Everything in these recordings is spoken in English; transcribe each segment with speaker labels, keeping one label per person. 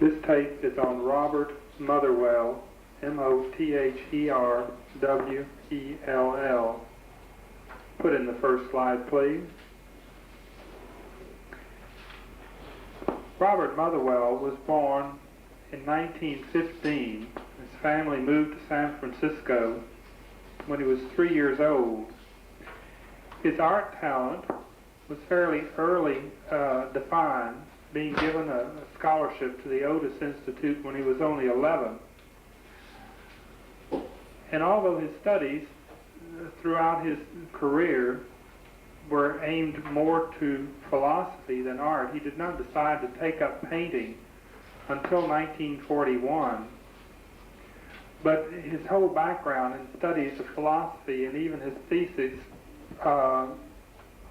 Speaker 1: This tape is on Robert Motherwell, Motherwell. Put in the first slide, please. Robert Motherwell was born in 1915. His family moved to San Francisco when he was 3 years old. His art talent was fairly early defined, being given a scholarship to the Otis Institute when he was only 11. And although his studies throughout his career were aimed more to philosophy than art, he did not decide to take up painting until 1941. But his whole background in studies of philosophy and even his thesis,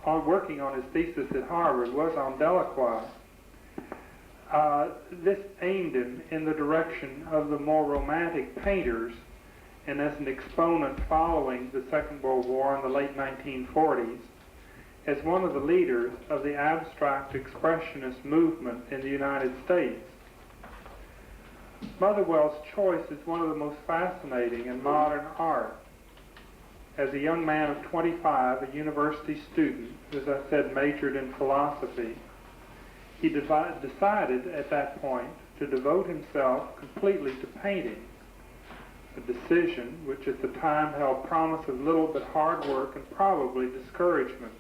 Speaker 1: working on his thesis at Harvard, was on Delacroix. This aimed him in the direction of the more romantic painters, and as an exponent following the Second World War in the late 1940s, as one of the leaders of the abstract expressionist movement in the United States. Motherwell's choice is one of the most fascinating in modern art. As a young man of 25, a university student, as I said, majored in philosophy, he decided at that point to devote himself completely to painting, a decision which at the time held promise of little but hard work and probably discouragement.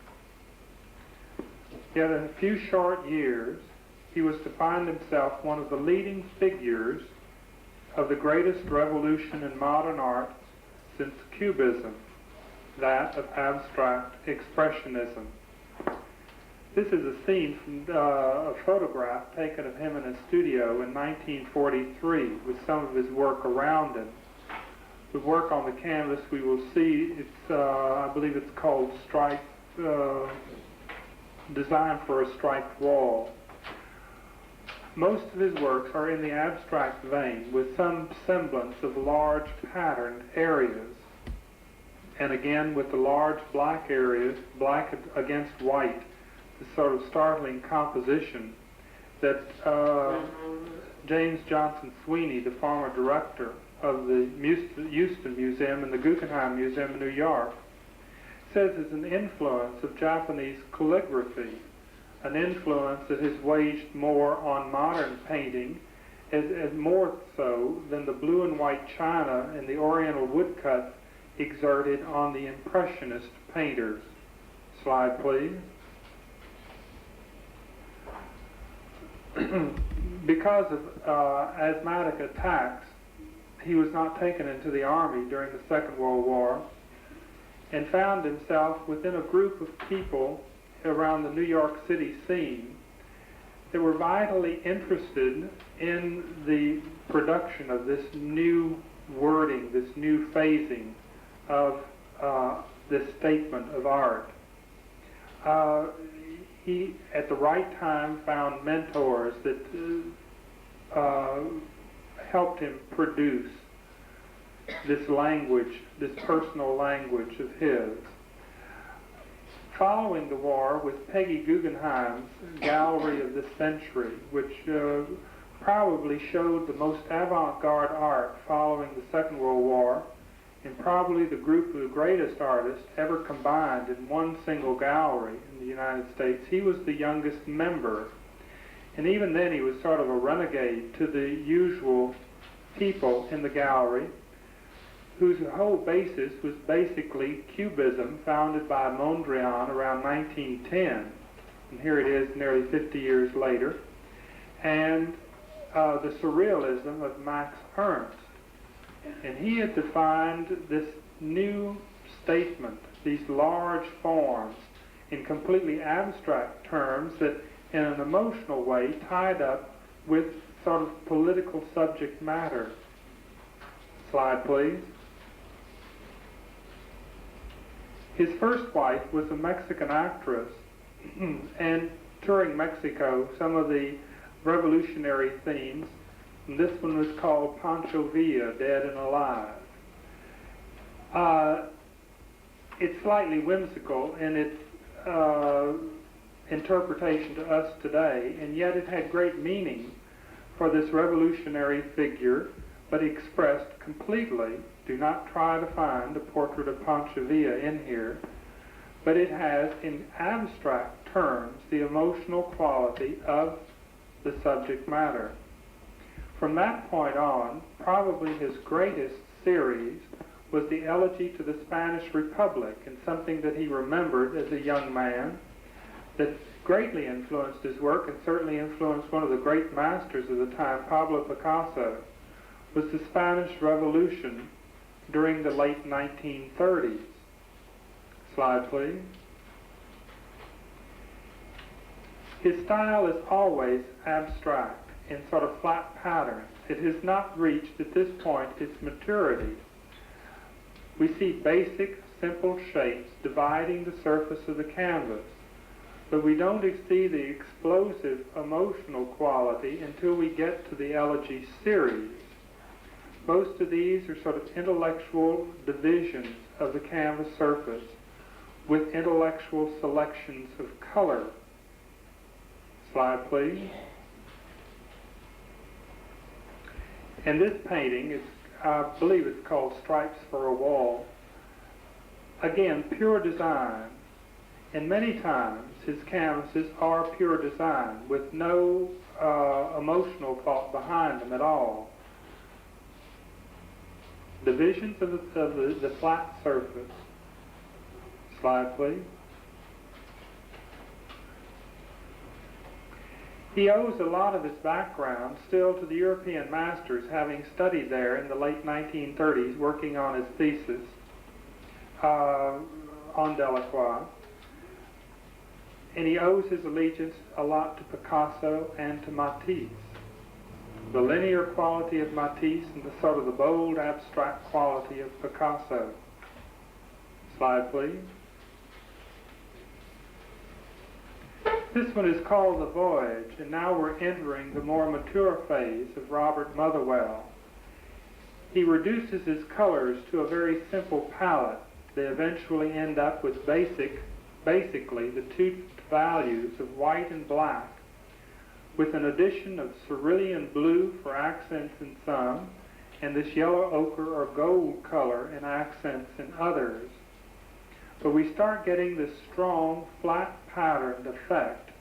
Speaker 1: Yet in a few short years, he was to find himself one of the leading figures of the greatest revolution in modern art since Cubism, that of abstract expressionism. This is a scene from a photograph taken of him in a studio in 1943 with some of his work around him. The work on the canvas we will see, it's, I believe it's called Design for a Striped Wall. Most of his works are in the abstract vein with some semblance of large patterned areas. And again with the large black areas, black against white, the sort of startling composition that James Johnson Sweeney, the former director of the Houston Museum and the Guggenheim Museum in New York, says is an influence of Japanese calligraphy, an influence that has waged more on modern painting, as more so than the blue and white china and the oriental woodcuts exerted on the Impressionist painters. Slide, please. Because of asthmatic attacks, he was not taken into the army during the Second World War and found himself within a group of people around the New York City scene that were vitally interested in the production of this new wording, this new phasing of this statement of art. He, at the right time, found mentors that helped him produce this language, this personal language of his. Following the war, with Peggy Guggenheim's Gallery of the Century, which probably showed the most avant-garde art following the Second World War, and probably the group of the greatest artists ever combined in one single gallery in the United States, he was the youngest member. And even then he was sort of a renegade to the usual people in the gallery, whose whole basis was basically Cubism, founded by Mondrian around 1910. And here it is nearly 50 years later. And the Surrealism of Max Ernst. And he had defined this new statement, these large forms, in completely abstract terms that in an emotional way tied up with sort of political subject matter. Slide, please. His first wife was a Mexican actress, and touring Mexico, some of the revolutionary themes, and this one was called Pancho Villa, Dead and Alive. It's slightly whimsical in its interpretation to us today, and yet it had great meaning for this revolutionary figure, but expressed completely. Do not try to find a portrait of Pontevilla in here, but it has, in abstract terms, the emotional quality of the subject matter. From that point on, probably his greatest series was the Elegy to the Spanish Republic, and something that he remembered as a young man that greatly influenced his work and certainly influenced one of the great masters of the time, Pablo Picasso, was the Spanish Revolution during the late 1930s. Slide, please. His style is always abstract in sort of flat patterns. It has not reached at this point its maturity. We see basic, simple shapes dividing the surface of the canvas, but we don't see the explosive emotional quality until we get to the Elegy series. Most of these are sort of intellectual divisions of the canvas surface with intellectual selections of color. Slide, please. And this painting, I believe it's called Stripes for a Wall. Again, pure design. And many times his canvases are pure design with no emotional thought behind them at all. Divisions of the flat surface. Slide, please. He owes a lot of his background still to the European masters, having studied there in the late 1930s, working on his thesis on Delacroix. And he owes his allegiance a lot to Picasso and to Matisse. The linear quality of Matisse and the sort of the bold, abstract quality of Picasso. Slide, please. This one is called The Voyage, and now we're entering the more mature phase of Robert Motherwell. He reduces his colors to a very simple palette. They eventually end up with basically the two values of white and black, with an addition of cerulean blue for accents in some, and this yellow ochre or gold color in accents in others. But we start getting this strong, flat patterned effect,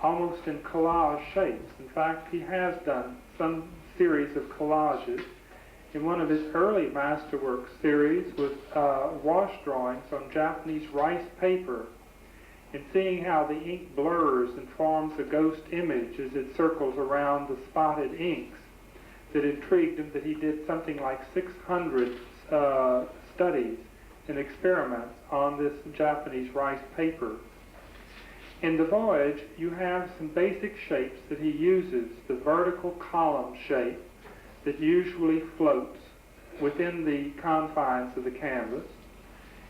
Speaker 1: almost in collage shapes. In fact, he has done some series of collages. In one of his early masterwork series with wash drawings on Japanese rice paper, and seeing how the ink blurs and forms a ghost image as it circles around the spotted inks, that intrigued him, that he did something like 600 studies and experiments on this Japanese rice paper. In The Voyage, you have some basic shapes that he uses. The vertical column shape that usually floats within the confines of the canvas.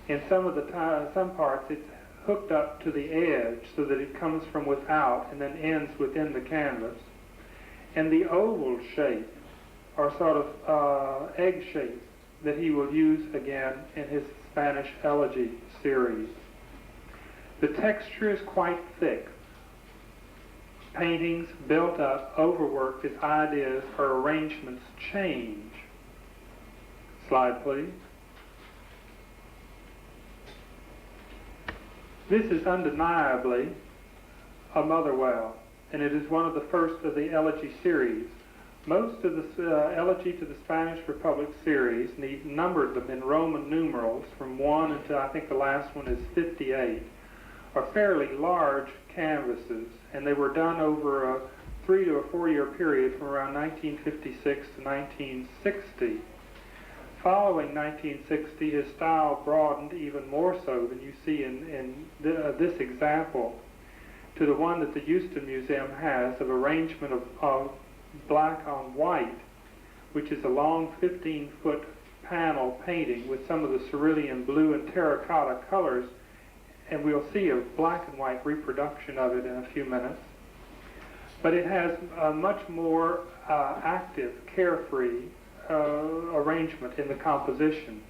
Speaker 1: In some parts it's hooked up to the edge so that it comes from without and then ends within the canvas. And the oval shape, or sort of egg shape, that he will use again in his Spanish Elegy series. The texture is quite thick. Paintings built up, overworked as ideas or arrangements change. Slide, please. This is undeniably a Motherwell, and it is one of the first of the Elegy series. Most of the Elegy to the Spanish Republic series, and he numbered them in Roman numerals from 1 until I think the last one is 58, are fairly large canvases, and they were done over a 3 to 4 year period from around 1956 to 1960. Following 1960, his style broadened even more so than you see in this example, to the one that the Houston Museum has of arrangement of black on white, which is a long 15-foot panel painting with some of the cerulean blue and terracotta colors, and we'll see a black and white reproduction of it in a few minutes. But it has a much more active, carefree arrangement in the composition.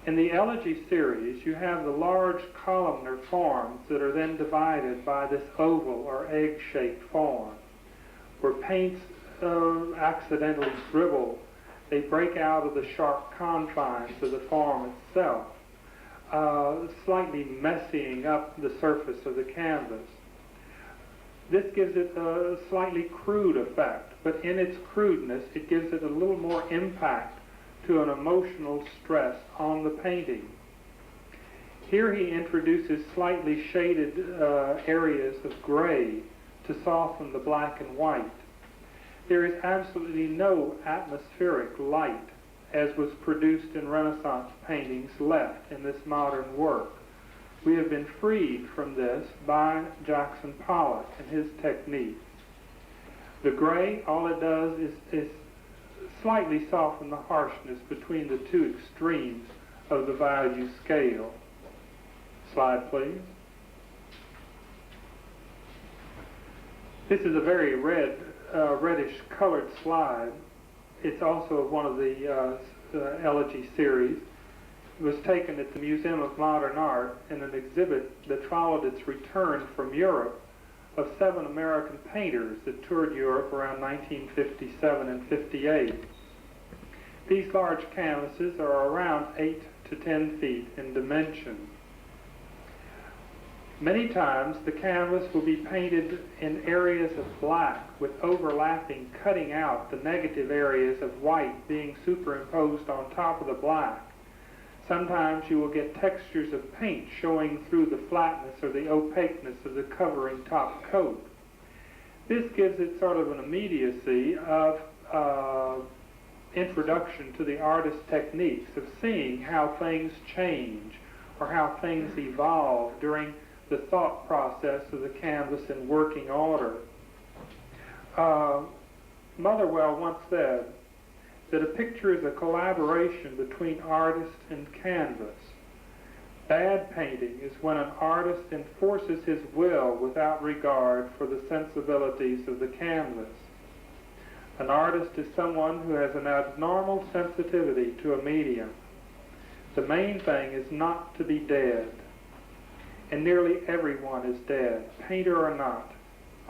Speaker 1: In the Elegy series, you have the large columnar forms that are then divided by this oval or egg-shaped form. where paints accidentally dribble. They break out of the sharp confines of the form itself, slightly messying up the surface of the canvas. This gives it a slightly crude effect, but in its crudeness, it gives it a little more impact to an emotional stress on the painting. Here he introduces slightly shaded areas of gray to soften the black and white. There is absolutely no atmospheric light, as was produced in Renaissance paintings, left in this modern work. We have been freed from this by Jackson Pollock and his technique. The gray, all it does is slightly soften the harshness between the two extremes of the value scale. Slide, please. This is a very reddish colored slide. It's also one of the elegy series. It was taken at the Museum of Modern Art in an exhibit that followed its return from Europe of 7 American painters that toured Europe around 1957 and 58. These large canvases are around 8 to 10 feet in dimension. Many times the canvas will be painted in areas of black with overlapping, cutting out the negative areas of white being superimposed on top of the black. Sometimes you will get textures of paint showing through the flatness or the opaqueness of the covering top coat. This gives it sort of an immediacy of introduction to the artist's techniques of seeing how things change or how things evolve during the thought process of the canvas in working order. Motherwell once said that a picture is a collaboration between artist and canvas. Bad painting is when an artist enforces his will without regard for the sensibilities of the canvas. An artist is someone who has an abnormal sensitivity to a medium. The main thing is not to be dead. And nearly everyone is dead, painter or not.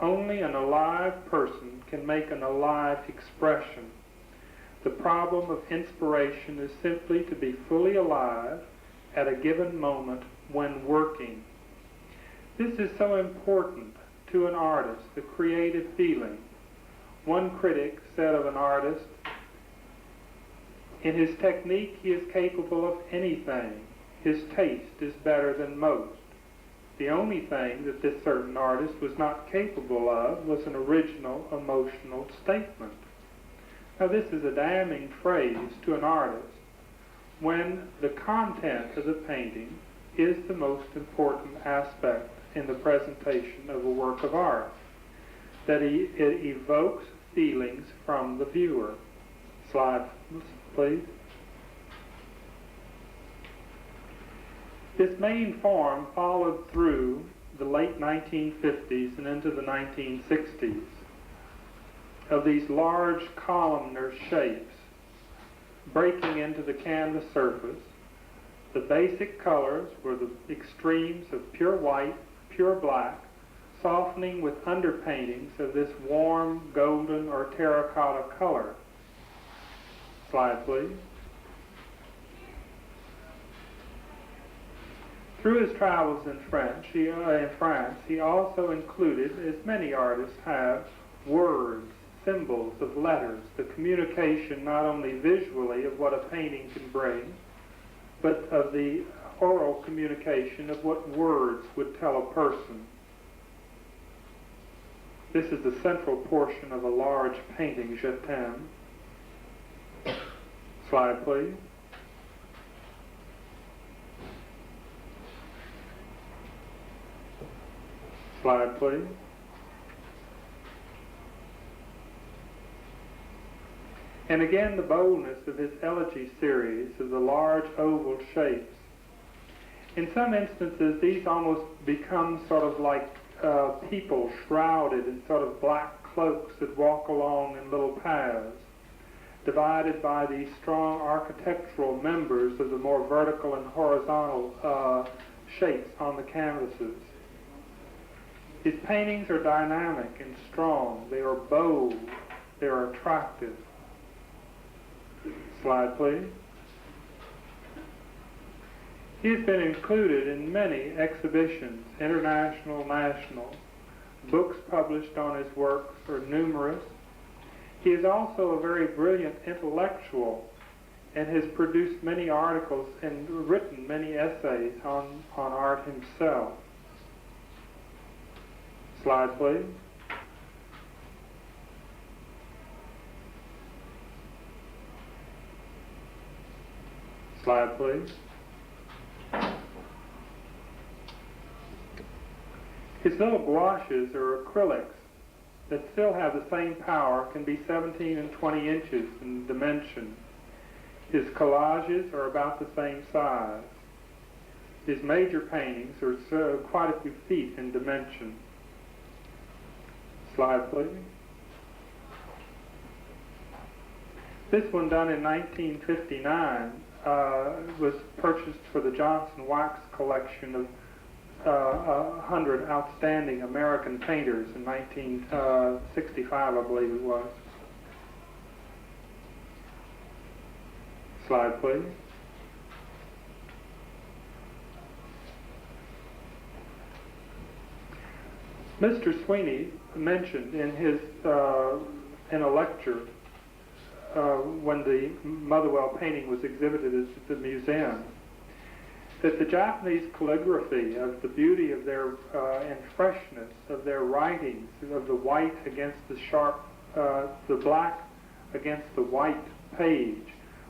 Speaker 1: Only an alive person can make an alive expression. The problem of inspiration is simply to be fully alive at a given moment when working. This is so important to an artist, the creative feeling. One critic said of an artist, in his technique he is capable of anything. His taste is better than most. The only thing that this certain artist was not capable of was an original emotional statement. Now this is a damning phrase to an artist when the content of the painting is the most important aspect in the presentation of a work of art, that it evokes feelings from the viewer. Slide, please. This main form followed through the late 1950s and into the 1960s of these large columnar shapes breaking into the canvas surface. The basic colors were the extremes of pure white, pure black, softening with underpaintings of this warm golden or terracotta color. Slide, please. Through his travels in France, he also included, as many artists have, words, symbols of letters, the communication not only visually of what a painting can bring, but of the oral communication of what words would tell a person. This is the central portion of a large painting, Je t'aime. Slide, please. Slide, please. And again, the boldness of his elegy series of the large oval shapes. In some instances, these almost become sort of like people shrouded in sort of black cloaks that walk along in little paths, divided by these strong architectural members of the more vertical and horizontal shapes on the canvases. His paintings are dynamic and strong. They are bold. They are attractive. Slide, please. He has been included in many exhibitions, international, national. Books published on his works are numerous. He is also a very brilliant intellectual and has produced many articles and written many essays on art himself. Slide, please. Slide, please. His little gouaches or acrylics that still have the same power can be 17 and 20 inches in dimension. His collages are about the same size. His major paintings are quite a few feet in dimension. Slide, please. This one, done in 1959, was purchased for the Johnson Wax collection of 100 outstanding American painters in 1965, I believe it was. Slide, please. Mr. Sweeney mentioned in his in a lecture when the Motherwell painting was exhibited at the museum that the Japanese calligraphy, of the beauty of their and freshness of their writings, of the white against the sharp, the black against the white page,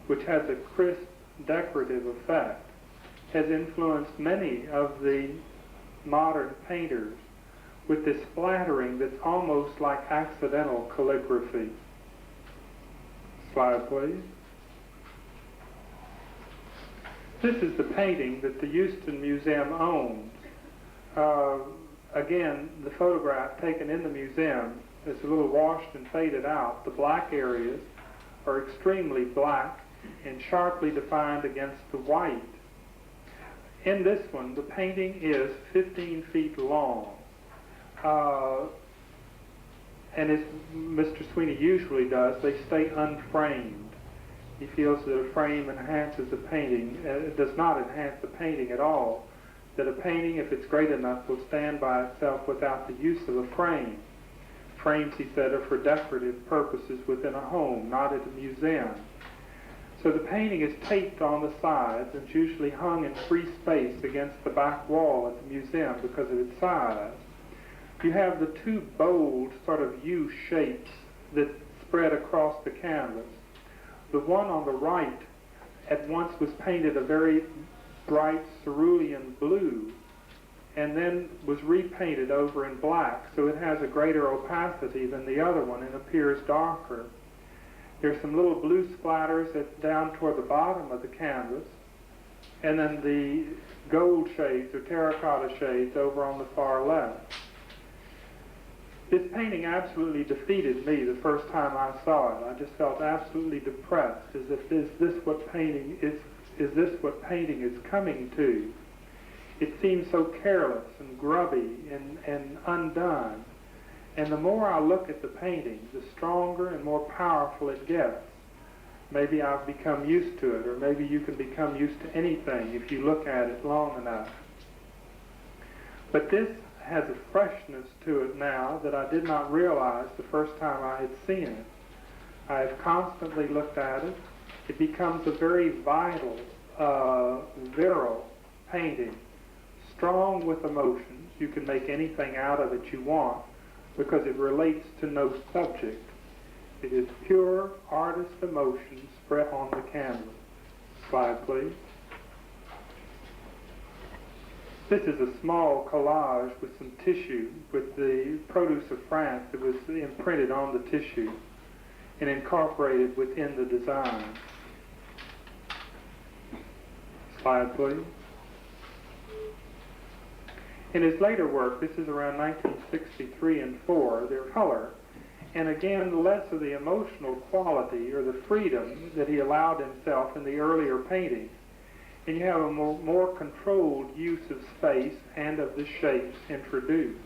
Speaker 1: which has a crisp, decorative effect, has influenced many of the modern painters with this flattering that's almost like accidental calligraphy. Slide, please. This is the painting that the Houston Museum owns. Again, the photograph taken in the museum is a little washed and faded out. The black areas are extremely black and sharply defined against the white. In this one, the painting is 15 feet long. And as Mr. Sweeney usually does, they stay unframed. He feels that a frame enhances the painting. It does not enhance the painting at all. That a painting, if it's great enough, will stand by itself without the use of a frame. Frames, he said, are for decorative purposes within a home, not at a museum. So the painting is taped on the sides and it's usually hung in free space against the back wall at the museum because of its size. You have the two bold sort of U shapes that spread across the canvas. The one on the right at once was painted a very bright cerulean blue and then was repainted over in black, so it has a greater opacity than the other one and appears darker. There's some little blue splatters down toward the bottom of the canvas, and then the gold shades or terracotta shades over on the far left. This painting absolutely defeated me the first time I saw it. I just felt absolutely depressed, as if is this what painting is coming to? It seems so careless and grubby and undone. And the more I look at the painting, the stronger and more powerful it gets. Maybe I've become used to it, or maybe you can become used to anything if you look at it long enough. But this has a freshness to it now that I did not realize the first time I had seen it. I have constantly looked at it. It becomes a very vital, virile painting, strong with emotions. You can make anything out of it you want because it relates to no subject. It is pure artist emotion spread on the canvas. Slide, please. This is a small collage with some tissue, with the produce of France that was imprinted on the tissue and incorporated within the design. Slide, please. In his later work, this is around 1963 and 4, they're color, and again less of the emotional quality or the freedom that he allowed himself in the earlier paintings. And you have a more controlled use of space and of the shapes introduced.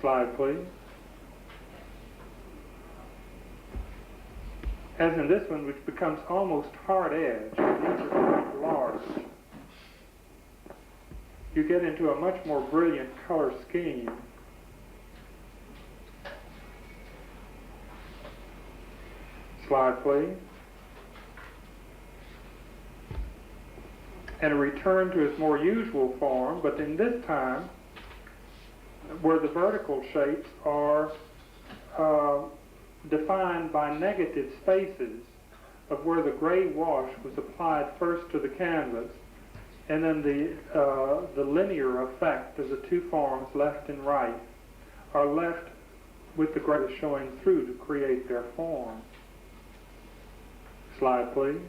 Speaker 1: Slide, please. As in this one, which becomes almost hard edge. These are quite large. You get into a much more brilliant color scheme. Slide, please. And a return to its more usual form, but in this time, where the vertical shapes are defined by negative spaces of where the gray wash was applied first to the canvas, and then the linear effect of the two forms, left and right, are left with the gray showing through to create their form. Slide, please.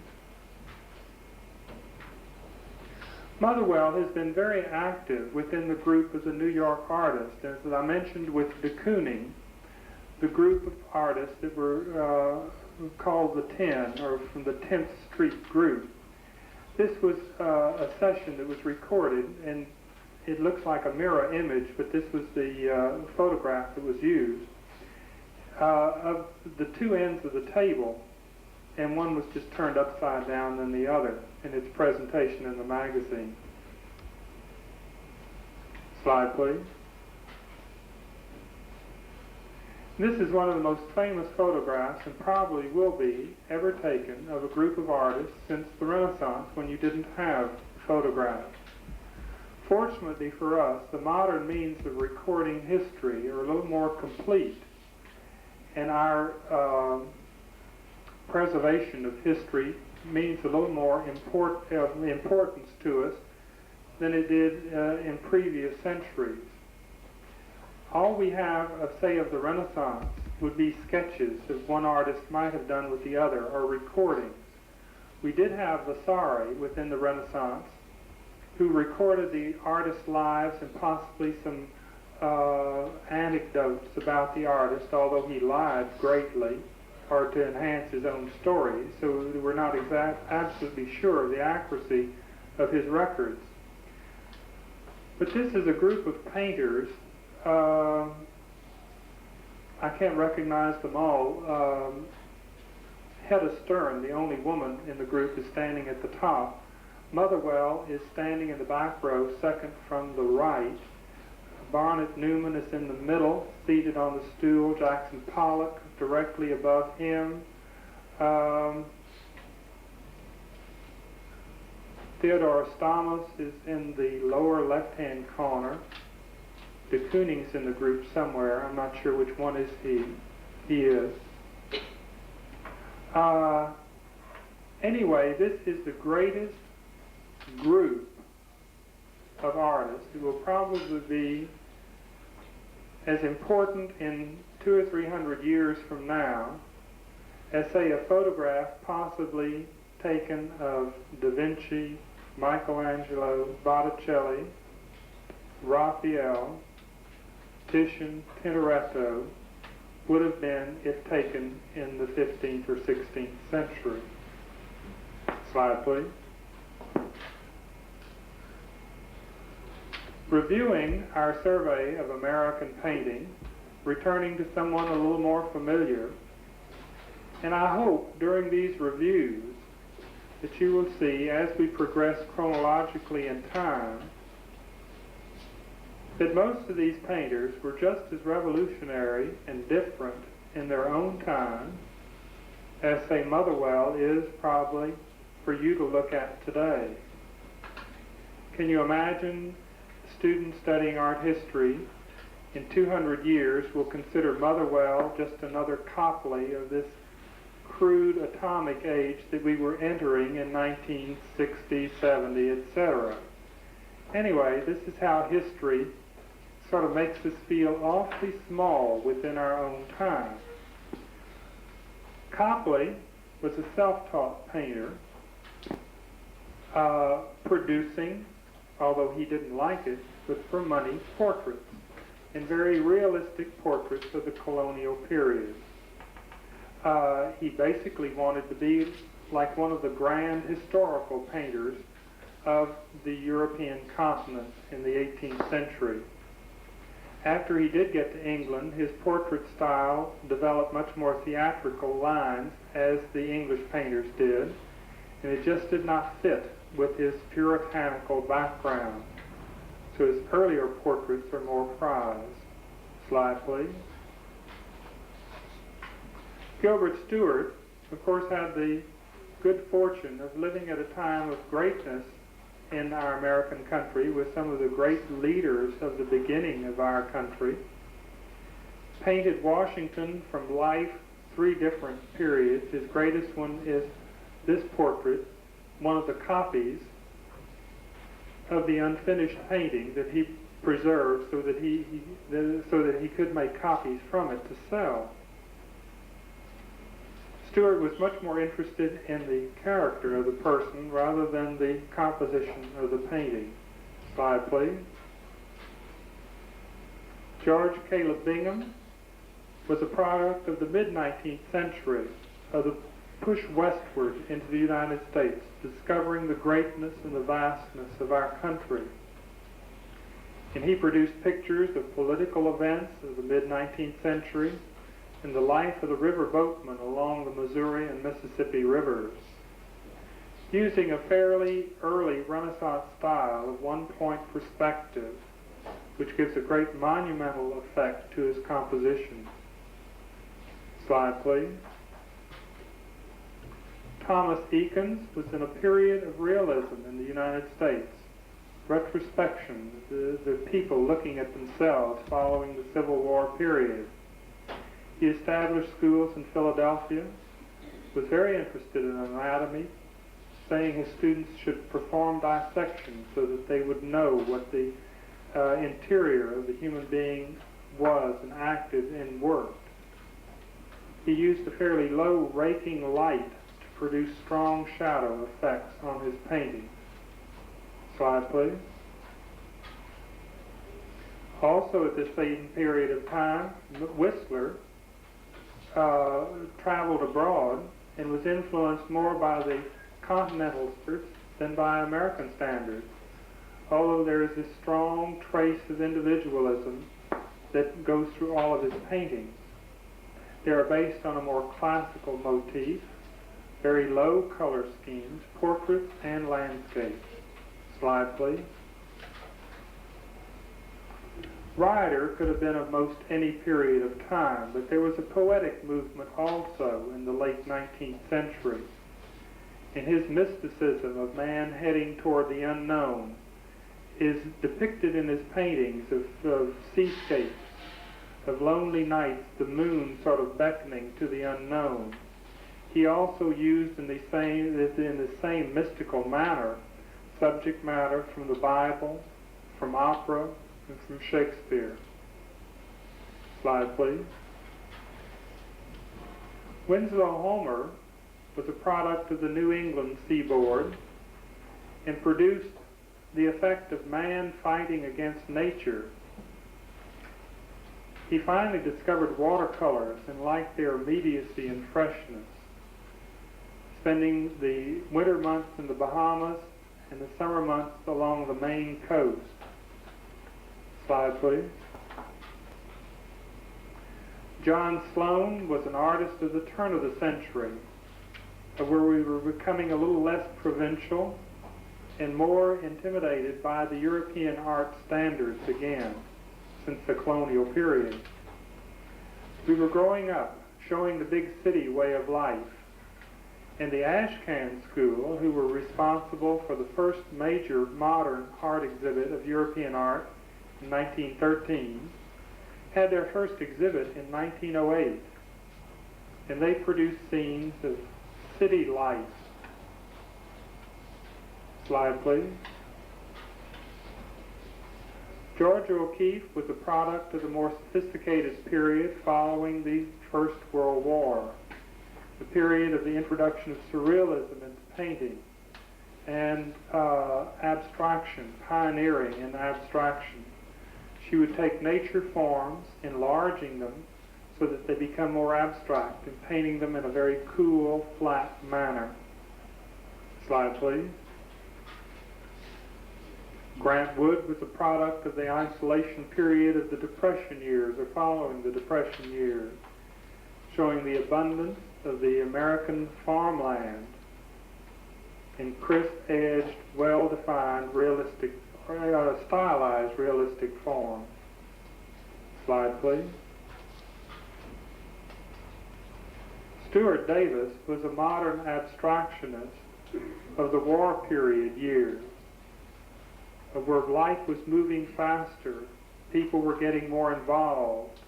Speaker 1: Motherwell has been very active within the group as a New York artist. As I mentioned with de Kooning, the group of artists that were called the 10, or from the 10th Street group. This was a session that was recorded, and it looks like a mirror image, but this was the photograph that was used, of the two ends of the table, and one was just turned upside down than the other in its presentation in the magazine. Slide, please. This is one of the most famous photographs, and probably will be, ever taken of a group of artists since the Renaissance, when you didn't have photographs. Fortunately for us, the modern means of recording history are a little more complete, and our preservation of history means a little more importance to us than it did in previous centuries. All we have of, say, of the Renaissance would be sketches that one artist might have done with the other, or recordings. We did have Vasari within the Renaissance, who recorded the artist's lives and possibly some anecdotes about the artist, although he lied greatly, or to enhance his own story, so we're not absolutely sure of the accuracy of his records. But this is a group of painters. I can't recognize them all. Hedda Stern, the only woman in the group, is standing at the top. Motherwell is standing in the back row, second from the right. Barnett Newman is in the middle, seated on the stool. Jackson Pollock directly above him. Theodore Stamos is in the lower left-hand corner. De Kooning's in the group somewhere. I'm not sure which one is he. He is. Anyway, this is the greatest group of artists. It will probably be as important in 200 or 300 years from now as, say, a photograph possibly taken of Da Vinci, Michelangelo, Botticelli, Raphael, Titian, Tintoretto would have been if taken in the 15th or 16th century. Slide, please. Reviewing our survey of American painting, returning to someone a little more familiar, and I hope during these reviews that you will see, as we progress chronologically in time, that most of these painters were just as revolutionary and different in their own time as, say, Motherwell is probably for you to look at today. Can you imagine students studying art history in 200 years will consider Motherwell just another Copley of this crude atomic age that we were entering in 1960, 70, etc. Anyway, this is how history sort of makes us feel awfully small within our own time. Copley was a self-taught painter, producing, although he didn't like it, but for money, portraits, and very realistic portraits of the colonial period. He basically wanted to be like one of the grand historical painters of the European continent in the 18th century. After he did get to England, his portrait style developed much more theatrical lines, as the English painters did, and it just did not fit with his puritanical background. So his earlier portraits are more prized. Slide, please. Gilbert Stuart, of course, had the good fortune of living at a time of greatness in our American country with some of the great leaders of the beginning of our country. Painted Washington from life 3 different periods. His greatest one is this portrait, one of the copies of the unfinished painting that he preserved so that he could make copies from it to sell. Stuart was much more interested in the character of the person rather than the composition of the painting. Slide, please. George Caleb Bingham was a product of the mid-19th century, of the push westward into the United States, discovering the greatness and the vastness of our country. And he produced pictures of political events of the mid-19th century and the life of the river boatmen along the Missouri and Mississippi rivers, using a fairly early Renaissance style of one-point perspective, which gives a great monumental effect to his compositions. Slide, please. Thomas Eakins was in a period of realism in the United States, retrospection, the people looking at themselves following the Civil War period. He established schools in Philadelphia, was very interested in anatomy, saying his students should perform dissections so that they would know what the interior of the human being was and acted and worked. He used a fairly low raking light to produce strong shadow effects on his paintings. Slide, please. Also at the same period of time, Whistler traveled abroad and was influenced more by the continental standards than by American standards, although there is this strong trace of individualism that goes through all of his paintings. They are based on a more classical motif, very low color schemes, portraits and landscapes. Slide, please. Ryder could have been of most any period of time, but there was a poetic movement also in the late 19th century. And his mysticism of man heading toward the unknown is depicted in his paintings of seascapes, of lonely nights, the moon sort of beckoning to the unknown. He also used in the same mystical manner subject matter from the Bible, from opera, and from Shakespeare. Slide, please. Winslow Homer was a product of the New England seaboard and produced the effect of man fighting against nature. He finally discovered watercolors and liked their immediacy and freshness, spending the winter months in the Bahamas and the summer months along the Maine coast. Slide, please. John Sloane was an artist of the turn of the century, where we were becoming a little less provincial and more intimidated by the European art standards again since the colonial period. We were growing up, showing the big city way of life, and the Ashcan School, who were responsible for the first major modern art exhibit of European art in 1913, had their first exhibit in 1908, and they produced scenes of city life. Slide, please. George O'Keeffe was a product of the more sophisticated period following the First World War, the period of the introduction of surrealism into painting and abstraction, pioneering in abstraction. She would take nature forms, enlarging them so that they become more abstract, and painting them in a very cool, flat manner. Slide, please. Grant Wood was a product of the isolation period of the Depression years, or following the Depression years, showing the abundance of the American farmland in crisp-edged, well-defined, realistic, stylized, realistic form. Slide, please. Stuart Davis was a modern abstractionist of the war period years, of where life was moving faster, people were getting more involved.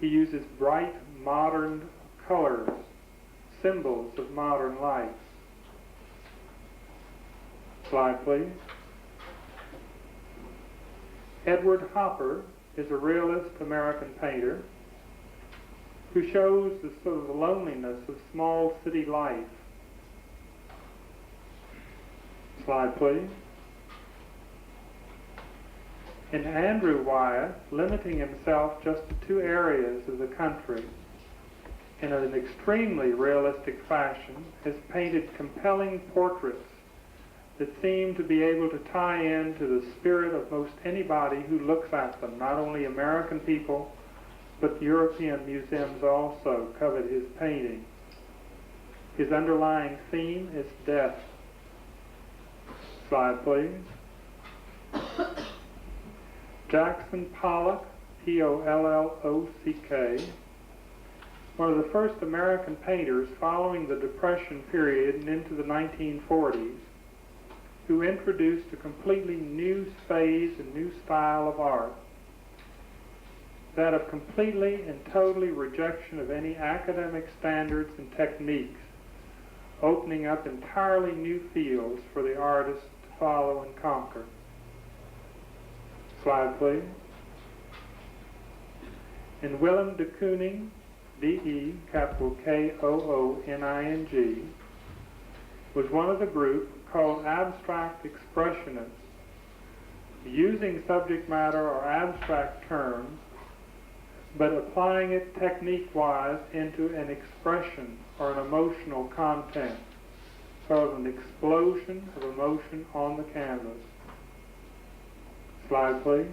Speaker 1: He uses bright, modern colors, symbols of modern life. Slide, please. Edward Hopper is a realist American painter who shows the sort of loneliness of small city life. Slide, please. And Andrew Wyatt, limiting himself just to 2 areas of the country, in an extremely realistic fashion, has painted compelling portraits that seem to be able to tie into the spirit of most anybody who looks at them. Not only American people, but European museums also covet his painting. His underlying theme is death. Slide, please. Jackson Pollock, P-O-L-L-O-C-K, one of the first American painters following the Depression period and into the 1940s, who introduced a completely new phase and new style of art, that of completely and totally rejection of any academic standards and techniques, opening up entirely new fields for the artist to follow and conquer. Slide, please. And Willem de Kooning, D-E, capital K-O-O-N-I-N-G, was one of the group called abstract expressionists, using subject matter or abstract terms, but applying it technique-wise into an expression or an emotional content, sort of an explosion of emotion on the canvas. Slide, please.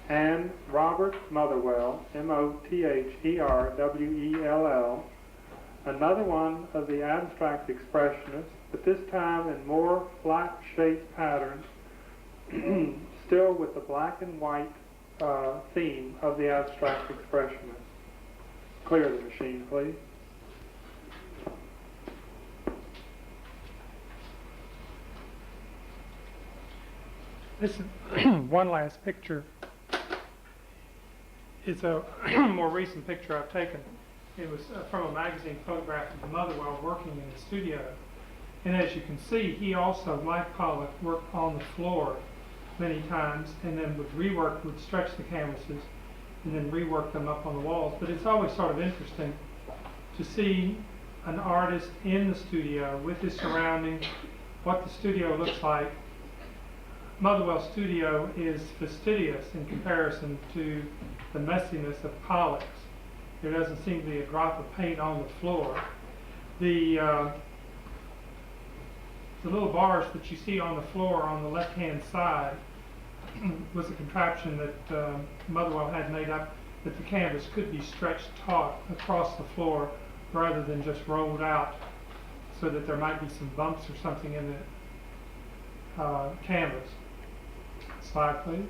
Speaker 1: And Robert Motherwell, M-O-T-H-E-R-W-E-L-L, another one of the abstract expressionists, but this time in more flat-shaped patterns, still with the black and white theme of the abstract expressionist. Clear the machine, please. This is one last picture. It's a more recent picture I've taken. It was from a magazine photograph of Motherwell working in the studio. And as you can see, he also, like Pollock, worked on the floor many times and then would stretch the canvases and then rework them up on the walls. But it's always sort of interesting to see an artist in the studio with his surroundings, what the studio looks like. Motherwell's studio is fastidious in comparison to the messiness of Pollock's. There doesn't seem to be a drop of paint on the floor. The little bars that you see on the floor on the left-hand side was a contraption that Motherwell had made up that the canvas could be stretched taut across the floor rather than just rolled out, so that there might be some bumps or something in the canvas. Slide, please.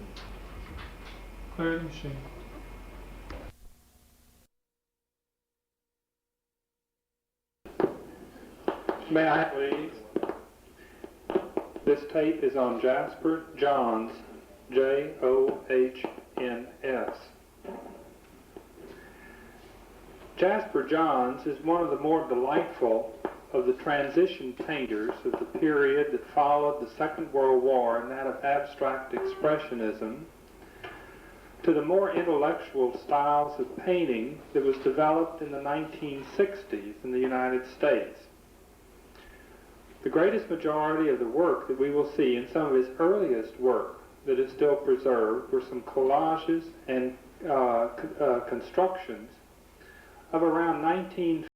Speaker 1: Clear the machine. May I, please? This tape is on Jasper Johns, J-O-H-N-S. Jasper Johns is one of the more delightful of the transition painters of the period that followed the Second World War, and that of abstract expressionism, to the more intellectual styles of painting that was developed in the 1960s in the United States. The greatest majority of the work that we will see in some of his earliest work that is still preserved were some collages and constructions of around 1950